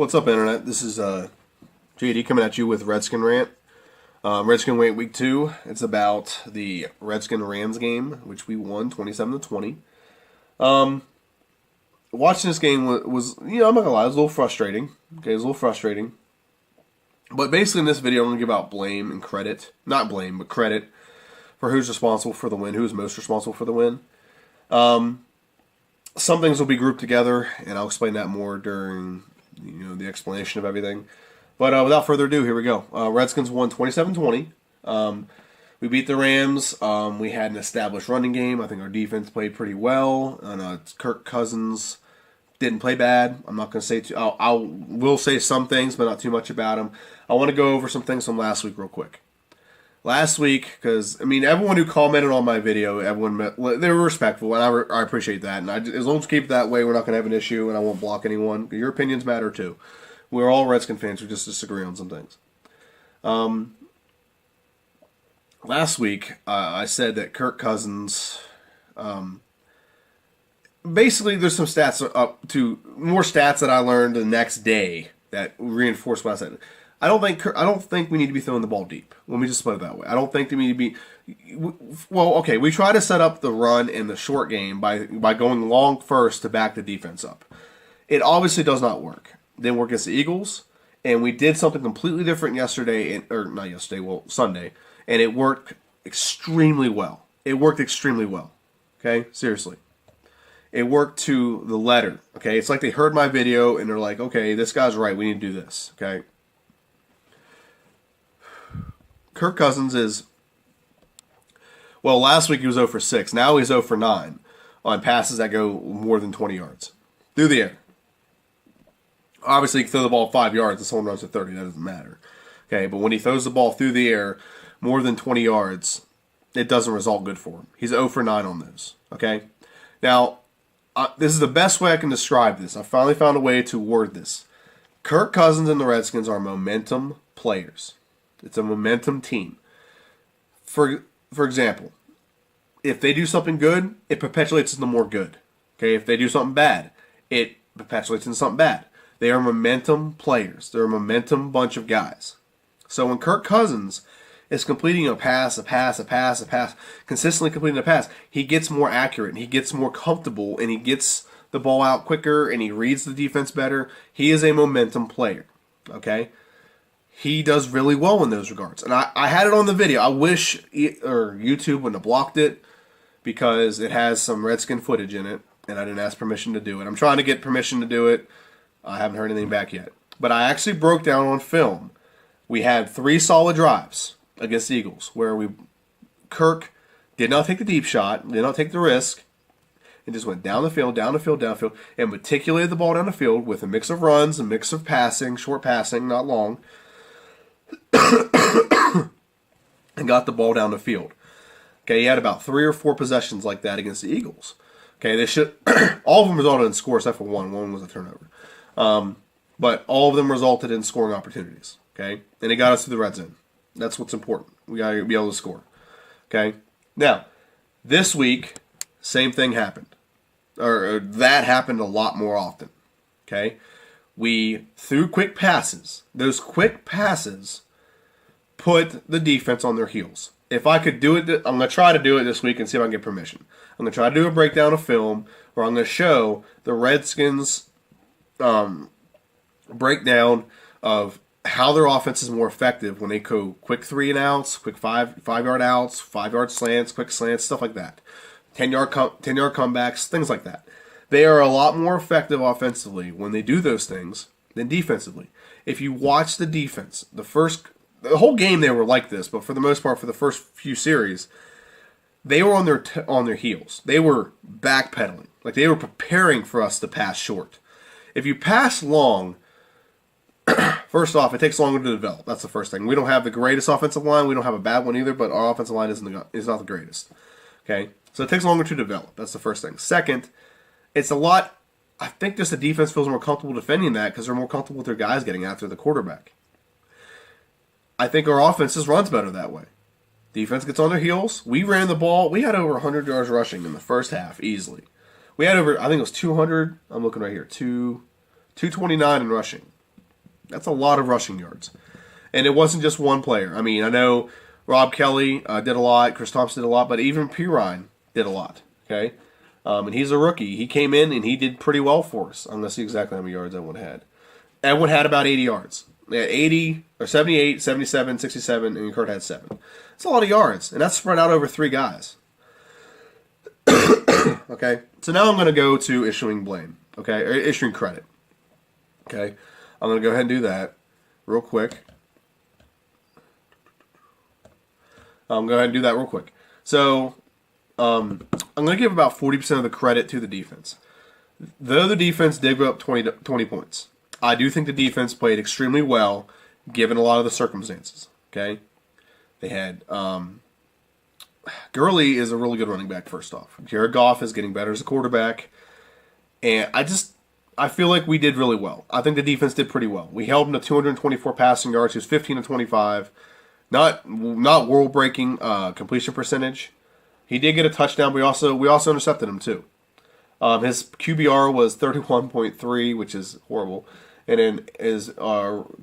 What's up, Internet? This is JD coming at you with Redskin Rant. Redskin Rant Week 2. It's about the Redskin-Rams game, which we won 27-20. Watching this game was, I'm not going to lie, it was a little frustrating. Okay, it was a little frustrating. But basically in this video, I'm going to give out blame and credit. Not blame, but credit for who's responsible for the win, who's most responsible for the win. Some things will be grouped together, and I'll explain that more during the explanation of everything. But without further ado, here we go. Redskins won 27-20. We beat the Rams. We had an established running game. I think our defense played pretty well. And Kirk Cousins didn't play bad. I'm not going to say too. I will say some things, but not too much about him. I want to go over some things from last week real quick. Last week, because everyone who commented on my video, they were respectful, and I appreciate that. And as long as we keep it that way, we're not going to have an issue, and I won't block anyone. Your opinions matter too. We're all Redskin fans. We just disagree on some things. Last week, I said that Kirk Cousins. Basically, there's some stats more stats that I learned the next day that reinforced what I said. I don't think we need to be throwing the ball deep. Let me just put it that way. I don't think we need to be. Well, okay, we try to set up the run in the short game by going long first to back the defense up. It obviously does not work. Didn't work against the Eagles, and we did something completely different Sunday, and it worked extremely well. It worked extremely well. Okay, seriously. It worked to the letter. Okay, it's like they heard my video and they're like, okay, this guy's right. We need to do this. Okay. Kirk Cousins is, last week he was 0 for 6. Now he's 0 for 9 on passes that go more than 20 yards through the air. Obviously, he can throw the ball 5 yards if someone runs to 30. That doesn't matter. Okay, but when he throws the ball through the air more than 20 yards, it doesn't result good for him. He's 0 for 9 on those. Okay? Now, this is the best way I can describe this. I finally found a way to word this. Kirk Cousins and the Redskins are momentum players. It's a momentum team. For example, if they do something good, it perpetuates into more good. Okay, if they do something bad, it perpetuates into something bad. They are momentum players. They're a momentum bunch of guys. So when Kirk Cousins is completing a pass, consistently completing a pass, he gets more accurate, and he gets more comfortable, and he gets the ball out quicker, and he reads the defense better. He is a momentum player. Okay? He does really well in those regards. And I had it on the video. I wish YouTube wouldn't have blocked it because it has some Redskin footage in it, and I didn't ask permission to do it. I'm trying to get permission to do it. I haven't heard anything back yet. But I actually broke down on film. We had 3 solid drives against the Eagles where Kirk did not take the deep shot, did not take the risk, and just went down the field, and matriculated the ball down the field with a mix of runs, a mix of passing, short passing, not long, and got the ball down the field. Okay, he had about 3 or 4 possessions like that against the Eagles. Okay, they should all of them resulted in scores except for one. One was a turnover. But all of them resulted in scoring opportunities. Okay, and it got us to the red zone. That's what's important. We got to be able to score. Okay, now this week, same thing happened, or that happened a lot more often. Okay, we threw quick passes. Those quick passes put the defense on their heels. If I could do it, I'm going to try to do it this week and see if I can get permission. I'm going to try to do a breakdown of film where I'm going to show the Redskins breakdown of how their offense is more effective when they go quick 3-and-outs, quick 5-yard outs, 5-yard slants, quick slants, stuff like that. 10-yard comebacks, things like that. They are a lot more effective offensively when they do those things than defensively. If you watch the defense, the whole game they were like this, but for the most part, for the first few series, they were on their heels. They were backpedaling, like they were preparing for us to pass short. If you pass long, first off, it takes longer to develop. That's the first thing. We don't have the greatest offensive line. We don't have a bad one either, but our offensive line is not the greatest. Okay, so it takes longer to develop. That's the first thing. Second, it's a lot. I think just the defense feels more comfortable defending that because they're more comfortable with their guys getting after the quarterback. I think our offense just runs better that way. Defense gets on their heels. We ran the ball. We had over 100 yards rushing in the first half easily. We had over, I think it was 200. I'm looking right here. 229 in rushing. That's a lot of rushing yards. And it wasn't just one player. I mean, I know Rob Kelly did a lot, Chris Thompson did a lot, but even Pirine did a lot. Okay? And he's a rookie. He came in and he did pretty well for us. I'm going to see exactly how many yards Edwin had. Edwin had about 80 yards. They had 80, or 78, 77, 67, and Kurt had 7. That's a lot of yards, and that's spread out over 3 guys. Okay? So now I'm going to go to issuing blame. Okay? Or issuing credit. Okay? I'm going to go ahead and do that real quick. Go ahead and do that real quick. So, I'm going to give about 40% of the credit to the defense. Though the defense did go up 20 points, I do think the defense played extremely well given a lot of the circumstances. Okay? They had, Gurley is a really good running back, first off. Jared Goff is getting better as a quarterback. And I feel like we did really well. I think the defense did pretty well. We held him to 224 passing yards. He was 15 to 25. Not world-breaking completion percentage. He did get a touchdown, but we also intercepted him too. His QBR was 31.3, which is horrible, and then his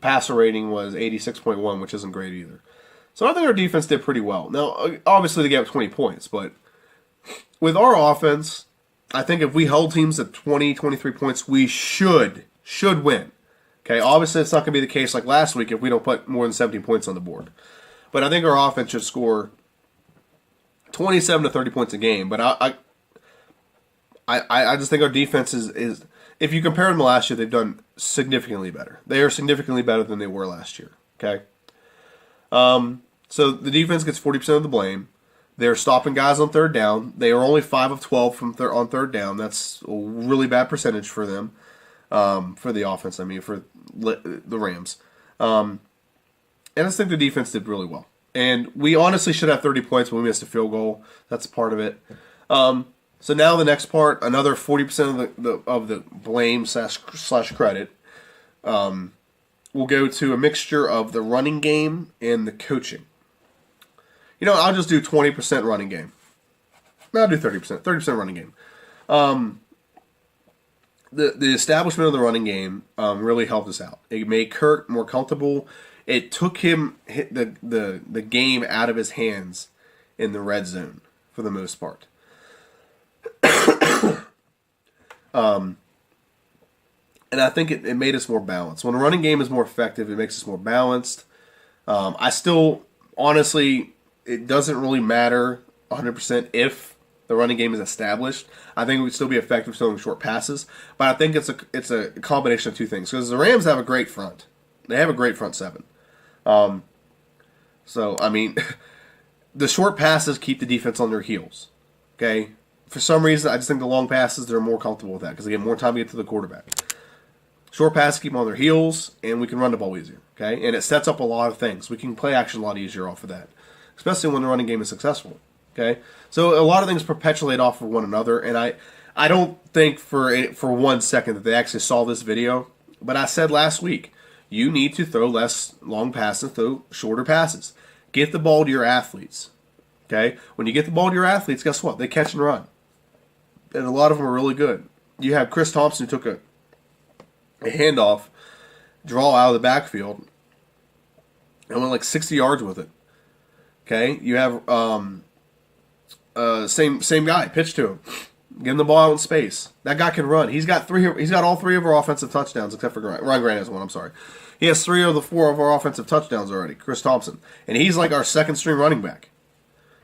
passer rating was 86.1, which isn't great either. So I think our defense did pretty well. Now, obviously they gave up 20 points, but with our offense, I think if we held teams at 20, 23 points, we should win. Okay, obviously it's not going to be the case like last week if we don't put more than 17 points on the board. But I think our offense should score 27 to 30 points a game. But I just think our defense is if you compare them to last year, they've done significantly better. They are significantly better than they were last year. Okay? So the defense gets 40% of the blame. They're stopping guys on third down. They are only 5 of 12 on third down. That's a really bad percentage for them. For the offense, I mean, for the Rams. And I just think the defense did really well. And we honestly should have 30 points, but we missed a field goal. That's part of it. So now the next part, another 40% of the blame slash credit will go to a mixture of the running game and the coaching. You know, I'll just do 20% running game. No, I'll do 30%. 30% running game. The establishment of the running game really helped us out. It made Kurt more comfortable. It took him the game out of his hands in the red zone for the most part. And I think it made us more balanced. When the running game is more effective, it makes us more balanced. I still, honestly, it doesn't really matter 100% if the running game is established. I think it would still be effective throwing short passes. But I think it's a combination of two things. Because the Rams have a great front. They have a great front seven. So, I mean, the short passes keep the defense on their heels. Okay? For some reason, I just think the long passes, they're more comfortable with that. Because they get more time to get to the quarterback. Short passes keep them on their heels, and we can run the ball easier. Okay? And it sets up a lot of things. We can play action a lot easier off of that. Especially when the running game is successful. Okay, so a lot of things perpetuate off of one another, and I don't think for 1 second that they actually saw this video. But I said last week, you need to throw less long passes, throw shorter passes. Get the ball to your athletes. Okay, when you get the ball to your athletes, guess what? They catch and run, and a lot of them are really good. You have Chris Thompson who took a handoff, draw out of the backfield, and went like 60 yards with it. Okay, you have same guy, pitch to him, give him the ball out in space. That guy can run. He's got all 3 of our offensive touchdowns except for Grant. Ryan Grant has 1. I'm sorry. He has 3 of the 4 of our offensive touchdowns already. Chris Thompson, and he's like our second string running back.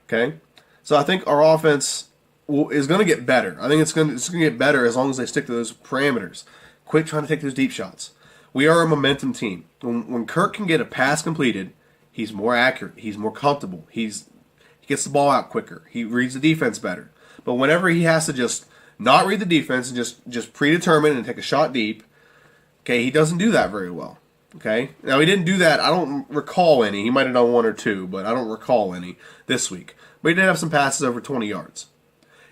Okay, so I think our offense is going to get better. I think it's going to get better as long as they stick to those parameters. Quit trying to take those deep shots. We are a momentum team. When Kirk can get a pass completed, he's more accurate. He's more comfortable. He gets the ball out quicker. He reads the defense better. But whenever he has to just not read the defense and just predetermine and take a shot deep, okay, he doesn't do that very well. Okay? Now, he didn't do that. I don't recall any. He might have done 1 or 2, but I don't recall any this week. But he did have some passes over 20 yards.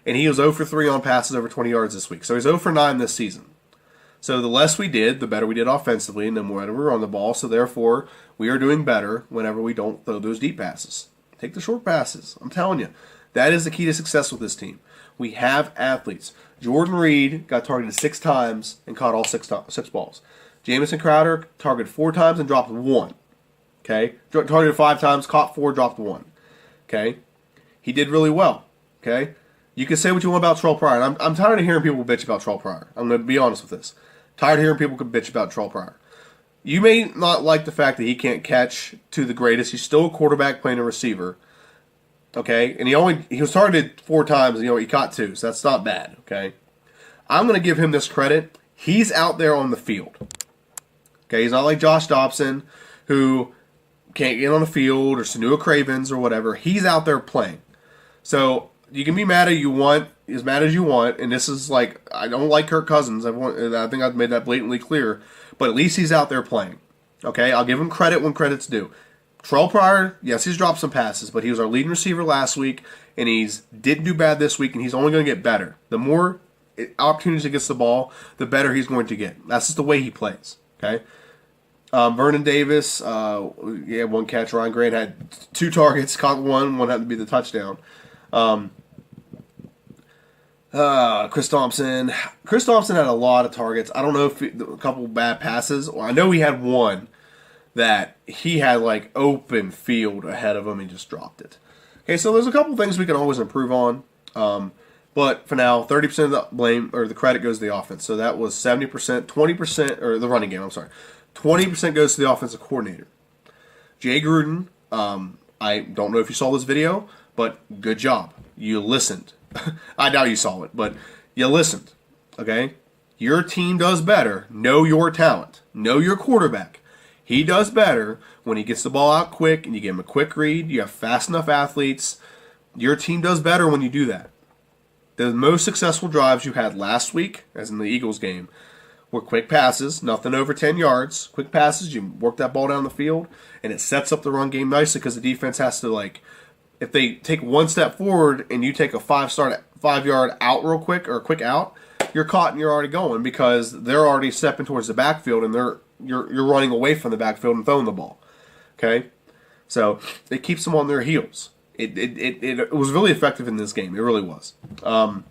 And he was 0 for 3 on passes over 20 yards this week. So he's 0 for 9 this season. So the less we did, the better we did offensively, and the more we were on the ball. So therefore, we are doing better whenever we don't throw those deep passes. Take the short passes. I'm telling you. That is the key to success with this team. We have athletes. Jordan Reed got targeted 6 times and caught all 6 balls. Jamison Crowder targeted 4 times and dropped 1. Okay? Targeted 5 times, caught 4, dropped 1. Okay? He did really well. Okay? You can say what you want about Terrell Pryor. And I'm tired of hearing people bitch about Terrell Pryor. I'm going to be honest with this. Tired of hearing people bitch about Terrell Pryor. You may not like the fact that he can't catch to the greatest. He's still a quarterback playing a receiver. Okay? And he was targeted 4 times, he caught 2, so that's not bad. Okay? I'm going to give him this credit. He's out there on the field. Okay? He's not like Josh Dobson, who can't get on the field, or Sanua Cravens, or whatever. He's out there playing. So, you can be mad as you want, and this is like, I don't like Kirk Cousins. I think I've made that blatantly clear. But at least he's out there playing. Okay, I'll give him credit when credit's due. Terrell Pryor, yes, he's dropped some passes, but he was our leading receiver last week, and didn't do bad this week, and he's only going to get better. The more opportunities he gets the ball, the better he's going to get. That's just the way he plays. Okay. Vernon Davis, he had 1 catch. Ryan Grant had 2 targets, caught 1. One had to be the touchdown. Chris Thompson. Chris Thompson had a lot of targets. I don't know if a couple bad passes. Well, I know he had one that he had like open field ahead of him and just dropped it. Okay, so there's a couple things we can always improve on. But for now, 30% of the blame or the credit goes to the offense. So that was 70%, 20%, or the running game, I'm sorry. 20% goes to the offensive coordinator. Jay Gruden, I don't know if you saw this video, but good job. You listened. I doubt you saw it, but you listened, okay? Your team does better. Know your talent. Know your quarterback. He does better when he gets the ball out quick and you give him a quick read. You have fast enough athletes. Your team does better when you do that. The most successful drives you had last week, as in the Eagles game, were quick passes, nothing over 10 yards. Quick passes, you work that ball down the field, and it sets up the run game nicely because the defense has to, if they take one step forward and you take a 5-yard out real quick or a quick out, you're caught and you're already going because they're already stepping towards the backfield and you're running away from the backfield and throwing the ball. Okay, so it keeps them on their heels. It was really effective in this game. It really was. So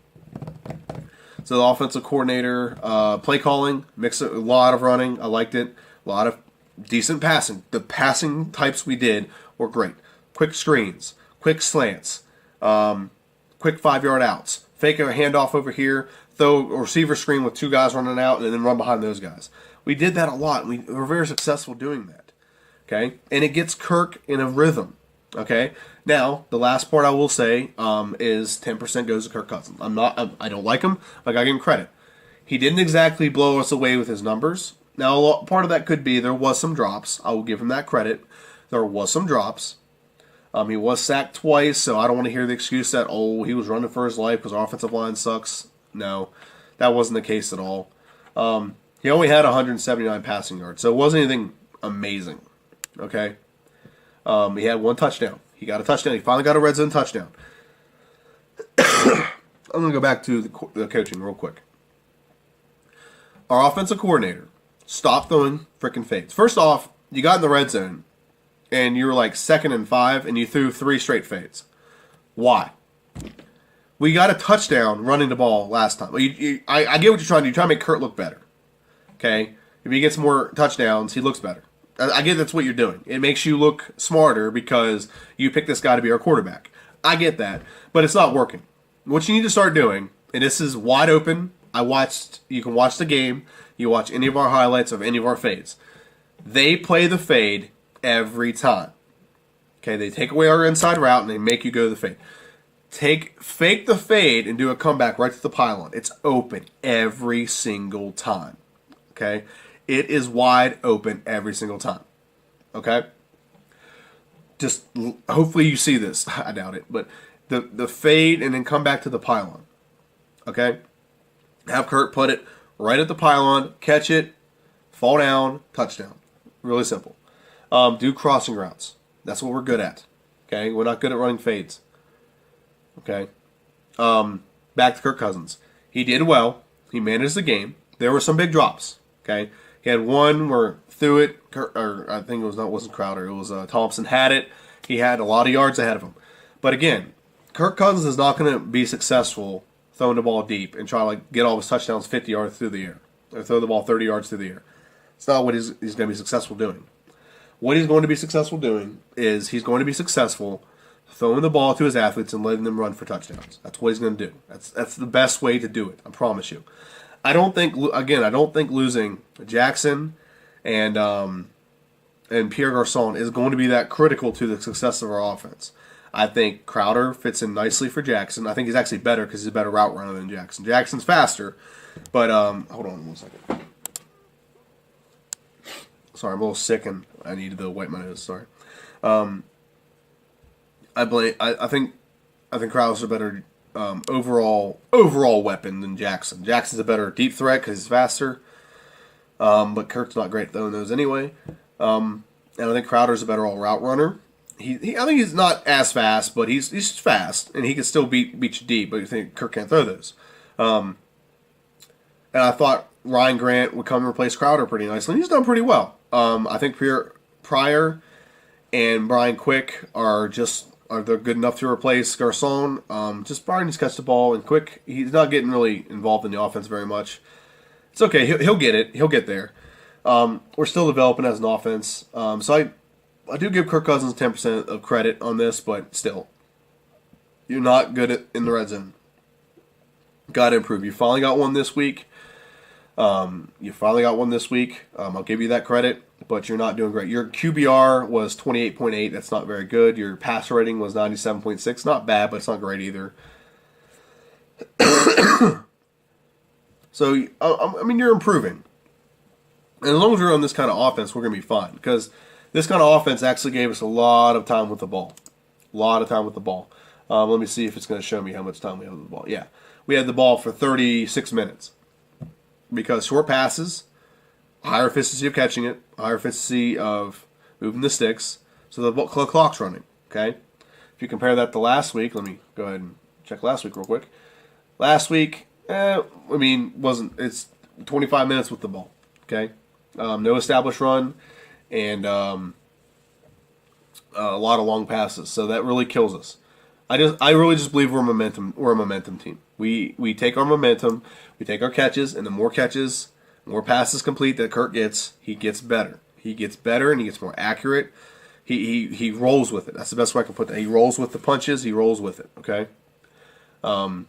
the offensive coordinator, play calling, mix it, a lot of running. I liked it. A lot of decent passing. The passing types we did were great. Quick screens. Quick slants, quick 5-yard outs, fake a handoff over here, throw a receiver screen with 2 guys running out, and then run behind those guys. We did that a lot, and we were very successful doing that. Okay, and it gets Kirk in a rhythm. Okay, now the last part I will say is 10% goes to Kirk Cousins. I don't like him, but I give him credit. He didn't exactly blow us away with his numbers. Now part of that could be there was some drops. I will give him that credit. There was some drops. He was sacked twice, so I don't want to hear the excuse that, he was running for his life because our offensive line sucks. No, that wasn't the case at all. He only had 179 passing yards, so it wasn't anything amazing. Okay? He had 1 touchdown. He got a touchdown. He finally got a red zone touchdown. I'm going to go back to the coaching real quick. Our offensive coordinator stopped throwing freaking fades. First off, you got in the red zone, and you were like 2nd and 5, and you threw 3 straight fades. Why? We got a touchdown running the ball last time. I get what you're trying to do. You're trying to make Kurt look better. Okay? If he gets more touchdowns, he looks better. I get that's what you're doing. It makes you look smarter because you picked this guy to be our quarterback. I get that, but it's not working. What you need to start doing, and this is wide open. You can watch the game. You watch any of our highlights of any of our fades. They play the fade every time. Okay, they take away our inside route and they make you go to the fade. Fake the fade and do a comeback right to the pylon. It's open every single time. Okay? It is wide open every single time. Okay? Just hopefully you see this. I doubt it, but the fade and then come back to the pylon. Okay? Have Kurt put it right at the pylon, catch it, fall down, touchdown. Really simple. Do crossing routes. That's what we're good at. Okay? We're not good at running fades. Okay? Back to Kirk Cousins. He did well. He managed the game. There were some big drops. Okay? He had one where threw it, or I think it wasn't Crowder. It was Thompson had it. He had a lot of yards ahead of him. But again, Kirk Cousins is not going to be successful throwing the ball deep and try to get all his touchdowns 50 yards through the air. Or throw the ball 30 yards through the air. It's not what he's going to be successful doing. What he's going to be successful doing is he's going to be successful throwing the ball to his athletes and letting them run for touchdowns. That's what he's going to do. That's the best way to do it. I promise you. I don't think losing Jackson and Pierre Garçon is going to be that critical to the success of our offense. I think Crowder fits in nicely for Jackson. I think he's actually better because he's a better route runner than Jackson. Jackson's faster, but hold on 1 second. Sorry, I'm a little sick and I needed to wipe my nose. Sorry. I think Crowder's a better overall weapon than Jackson. Jackson's a better deep threat because he's faster, but Kirk's not great at throwing those anyway. And I think Crowder's a better all route runner. I think he's not as fast, but he's fast and he can still beat you deep. But you think Kirk can't throw those. And I thought Ryan Grant would come and replace Crowder pretty nicely. And he's done pretty well. I think Pryor and Brian Quick are they're good enough to replace Garçon. Just Brian needs to catch the ball, and Quick, he's not getting really involved in the offense very much. It's okay. He'll get it. He'll get there. We're still developing as an offense. So I do give Kirk Cousins 10% of credit on this, but still, you're not good in the red zone. Got to improve. You finally got one this week. I'll give you that credit, but you're not doing great. Your QBR was 28.8. That's not very good. Your passer rating was 97.6. Not bad, but it's not great either. So, you're improving. And as long as we're on this kind of offense, we're going to be fine. Because this kind of offense actually gave us a lot of time with the ball. Let me see if it's going to show me how much time we have with the ball. Yeah. We had the ball for 36 minutes. Because short passes, higher efficiency of catching it, higher efficiency of moving the sticks, so the clock's running, okay? If you compare that to last week, let me go ahead and check last week real quick. Last week, it's 25 minutes with the ball, okay? No established run, and a lot of long passes, so that really kills us. I really just believe we're a momentum team. We take our momentum, we take our catches, and the more catches, more passes complete that Kirk gets, he gets better. He gets better and he gets more accurate. He rolls with it. That's the best way I can put that. He rolls with the punches, he rolls with it, okay? So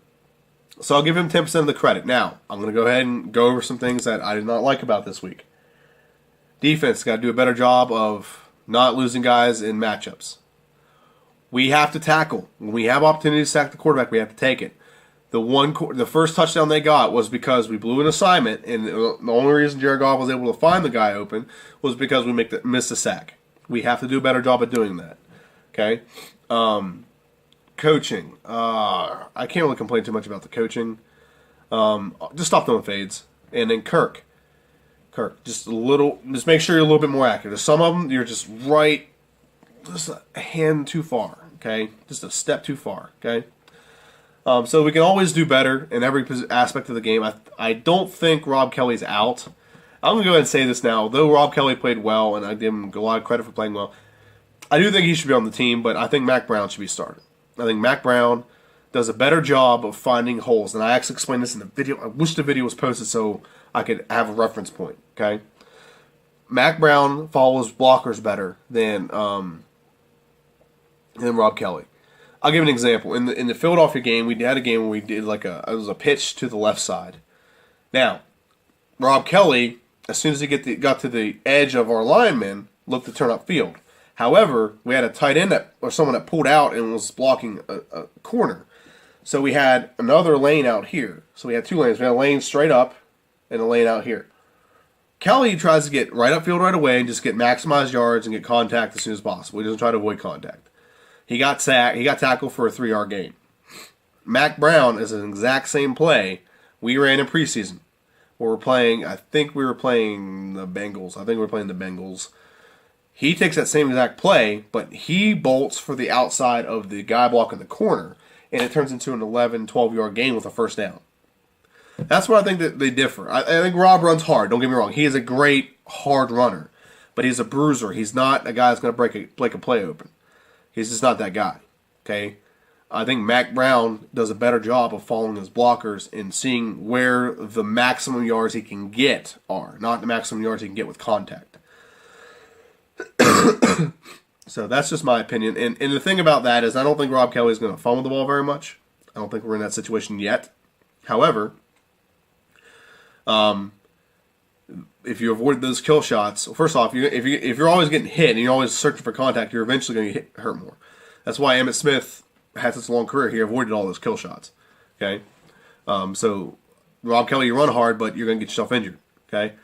I'll give him 10% of the credit. Now, I'm going to go ahead and go over some things that I did not like about this week. Defense got to do a better job of not losing guys in matchups. We have to tackle. When we have opportunities to sack the quarterback, we have to take it. The first touchdown they got was because we blew an assignment, and the only reason Jared Goff was able to find the guy open was because we missed a sack. We have to do a better job of doing that. Okay? Coaching. I can't really complain too much about the coaching. Just stop throwing fades. And then Kirk, just make sure you're a little bit more accurate. Some of them, you're just a hand too far, okay? Just a step too far, okay? So we can always do better in every aspect of the game. I don't think Rob Kelly's out. I'm going to go ahead and say this now. Though Rob Kelly played well, and I give him a lot of credit for playing well, I do think he should be on the team, but I think Mac Brown should be started. I think Mac Brown does a better job of finding holes. And I actually explained this in the video. I wish the video was posted so I could have a reference point, okay? Mac Brown follows blockers better than Rob Kelly. I'll give an example. In the Philadelphia game, we had a game where we did it was a pitch to the left side. Now, Rob Kelly, as soon as he got to the edge of our linemen, looked to turn upfield. However, we had a tight end or someone that pulled out and was blocking a corner. So we had another lane out here. So we had two lanes. We had a lane straight up and a lane out here. Kelly tries to get right upfield right away and just get maximized yards and get contact as soon as possible. He doesn't try to avoid contact. He got sacked. He got tackled for a 3-yard gain. Mac Brown is an exact same play we ran in preseason. I think we were playing the Bengals. He takes that same exact play, but he bolts for the outside of the guy blocking the corner, and it turns into an 11, 12-yard gain with a first down. That's where I think that they differ. I think Rob runs hard. Don't get me wrong. He is a great, hard runner, but he's a bruiser. He's not a guy that's going to break a play open. He's just not that guy. Okay? I think Mac Brown does a better job of following his blockers and seeing where the maximum yards he can get are, not the maximum yards he can get with contact. So that's just my opinion. And the thing about that is I don't think Rob Kelly is going to fumble the ball very much. I don't think we're in that situation yet. However, if you avoid those kill shots, first off, if you're always getting hit and you're always searching for contact, you're eventually going to get hurt more. That's why Emmitt Smith had such a long career. He avoided all those kill shots. Okay, so Rob Kelly, you run hard, but you're going to get yourself injured. Okay,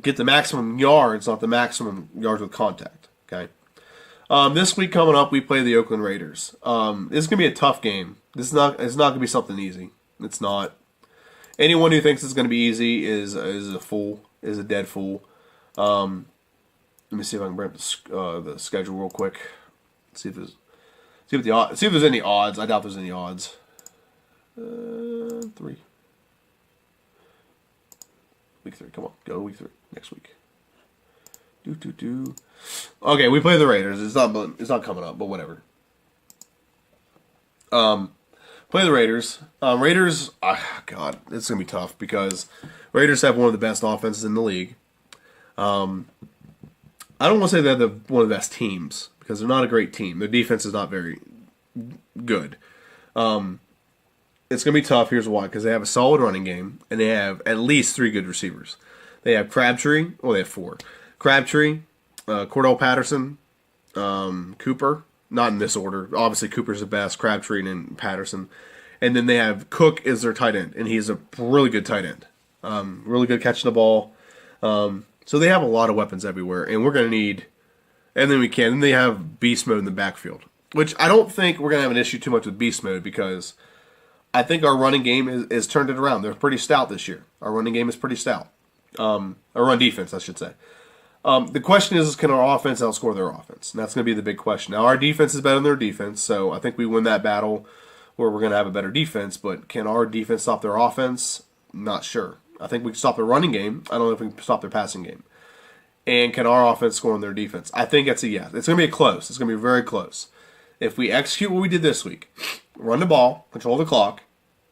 get the maximum yards, not the maximum yards with contact. Okay. This week coming up, we play the Oakland Raiders. This is going to be a tough game. It's not going to be something easy. It's not. Anyone who thinks it's going to be easy is a fool, is a dead fool. Let me see if I can bring up the schedule real quick. See if there's any odds. I doubt there's any odds. 3. Week 3. Come on, go to week 3 next week. Okay, we play the Raiders. It's not coming up, but whatever. Play the Raiders. Raiders, God, it's going to be tough because Raiders have one of the best offenses in the league. I don't want to say they're one of the best teams because they're not a great team. Their defense is not very good. It's going to be tough. Here's why. Because they have a solid running game and they have at least 3 good receivers. They have Crabtree. Well, they have 4. Crabtree, Cordell Patterson, Cooper. Not in this order. Obviously, Cooper's the best. Crabtree and then Patterson. And then they have Cook as their tight end. And he's a really good tight end. Really good catching the ball. So they have a lot of weapons everywhere. And we're going to need... And then they have beast mode in the backfield. Which I don't think we're going to have an issue too much with beast mode because I think our running game is turned it around. They're pretty stout this year. Our running game is pretty stout. Our run defense, I should say. The question is can our offense outscore their offense? And that's going to be the big question. Now, our defense is better than their defense, so I think we win that battle where we're going to have a better defense. But can our defense stop their offense? Not sure. I think we can stop their running game. I don't know if we can stop their passing game. And can our offense score on their defense? I think it's a yes. It's going to be close. It's going to be very close. If we execute what we did this week, run the ball, control the clock,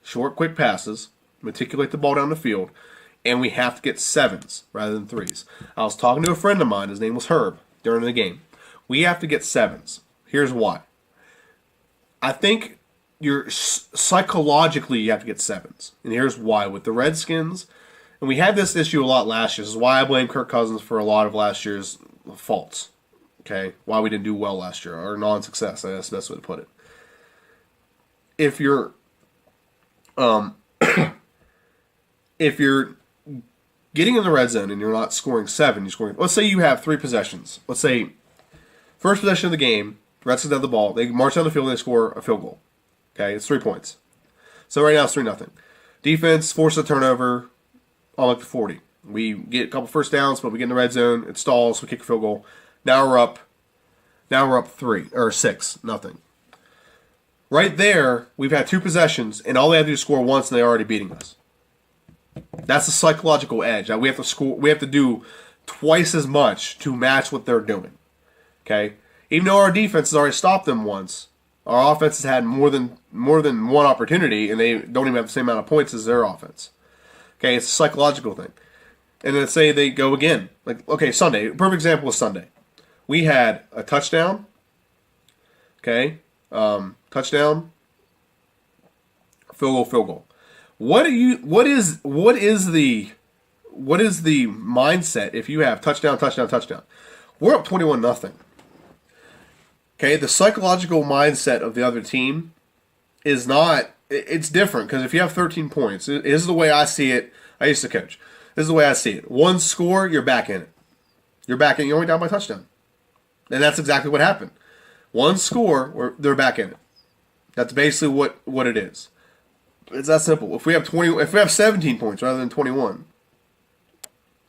short, quick passes, meticulate the ball down the field, and we have to get 7s rather than 3s. I was talking to a friend of mine. His name was Herb during the game. We have to get 7s. Here's why. I think psychologically you have to get 7s. And here's why. With the Redskins, and we had this issue a lot last year. This is why I blame Kirk Cousins for a lot of last year's faults. Okay? Why we didn't do well last year. Or non-success. That's the best way to put it. If you're... if you're getting in the red zone and you're not scoring 7, you're scoring... Let's say you have 3 possessions. Let's say first possession of the game, Redskins have the ball. They march down the field and they score a field goal. Okay, it's 3 points. So right now it's 3-0. Defense forces a turnover on like the 40. We get a couple first downs, but we get in the red zone. It stalls. We kick a field goal. Now we're up 6-0. Right there, we've had 2 possessions, and all they have to do is score once, and they're already beating us. That's the psychological edge. We have to score. We have to do twice as much to match what they're doing. Okay, even though our defense has already stopped them once, our offense has had more than one opportunity, and they don't even have the same amount of points as their offense. Okay, it's a psychological thing. And then say they go again. Like Sunday. A perfect example was Sunday. We had a touchdown. Okay, touchdown. Field goal. What is the mindset if you have touchdown? We're up 21-0. Okay, the psychological mindset of the other team is not. It's different because if you have 13 points, this is the way I see it. I used to coach. This is the way I see it. 1 score, you're back in it. You're only down by a touchdown, and that's exactly what happened. 1 score, they're back in it. That's basically what it is. It's that simple. If we have 17 points rather than 21,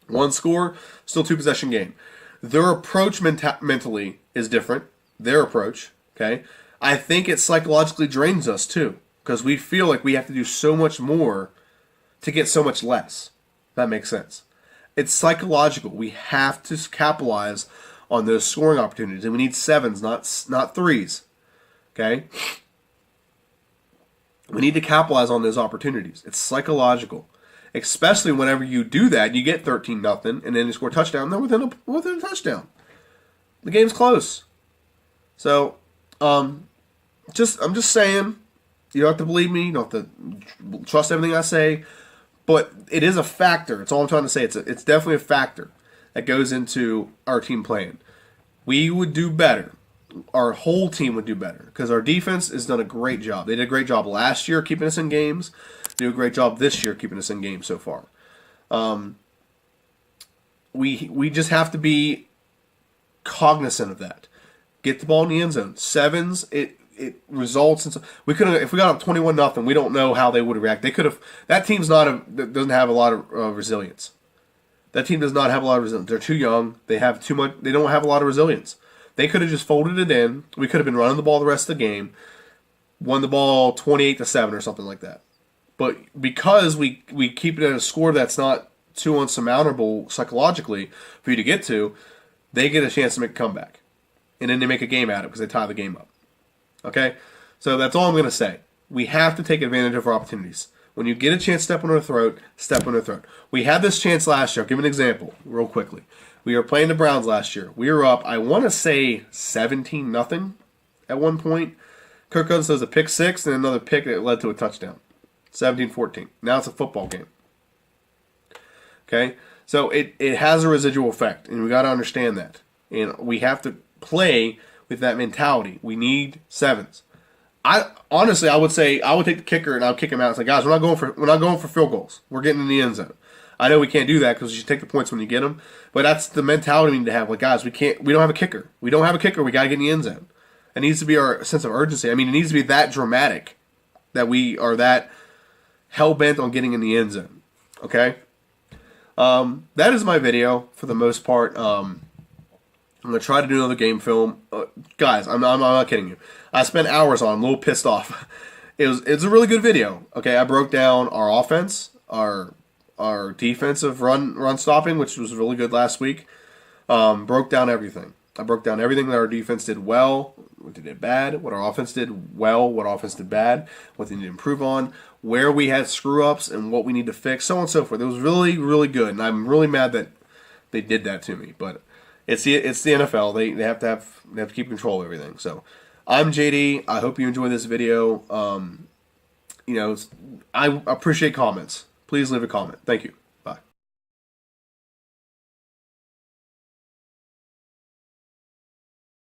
1 score, still 2 possession game. Their approach mentally is different. Their approach, okay? I think it psychologically drains us too because we feel like we have to do so much more to get so much less. If that makes sense. It's psychological. We have to capitalize on those scoring opportunities, and we need 7s, not 3s. Okay. We need to capitalize on those opportunities. It's psychological, especially whenever you do that. You get 13-0, and then you score a touchdown. They're within a touchdown. The game's close. So, I'm just saying. You don't have to believe me. You don't have to trust everything I say. But it is a factor. That's all I'm trying to say. It's definitely a factor that goes into our team playing. We would do better. Our whole team would do better because our defense has done a great job. They did a great job last year keeping us in games. They do a great job this year keeping us in games so far. We just have to be cognizant of that. Get the ball in the end zone. Sevens, it results in. We could have, if we got up 21-0. We don't know how they would react. They could have. That team's doesn't have a lot of resilience. That team does not have a lot of resilience. They're too young. They have too much. They don't have a lot of resilience. They could have just folded it in. We could have been running the ball the rest of the game, won the ball 28-7 or something like that. But because we keep it at a score that's not too unsurmountable psychologically for you to get to, they get a chance to make a comeback, and then they make a game out of it because they tie the game up. Okay, so that's all I'm going to say. We have to take advantage of our opportunities. When you get a chance to step on their throat, step on their throat. We had this chance last year. I'll give an example real quickly. We were playing the Browns last year. We were up, I want to say 17-0 at one point. Kirk Cousins does a pick six and another pick that led to a touchdown. 17-14. Now it's a football game. Okay? So it has a residual effect, and we got to understand that. And we have to play with that mentality. We need sevens. I would say I would take the kicker and I'll kick him out and say, guys, we're not going for field goals. We're getting in the end zone. I know we can't do that because you should take the points when you get them, but that's the mentality we need to have. Like, guys, we don't have a kicker. We don't have a kicker. We got to get in the end zone. It needs to be our sense of urgency. I mean, it needs to be that dramatic that we are that hell bent on getting in the end zone. Okay, that is my video for the most part. I'm gonna try to do another game film, guys. I'm not kidding you. I spent hours on it. I'm a little pissed off. It's a really good video. Okay, I broke down our offense, our defensive run stopping, which was really good last week. Broke down everything. I broke down everything that our defense did well, what they did bad, what our offense did well, what offense did bad, what they need to improve on, where we had screw-ups and what we need to fix, so on and so forth. It was really, really good, and I'm really mad that they did that to me. But it's the NFL. They have to keep control of everything. So I'm JD. I hope you enjoyed this video. I appreciate comments. Please leave a comment. Thank you.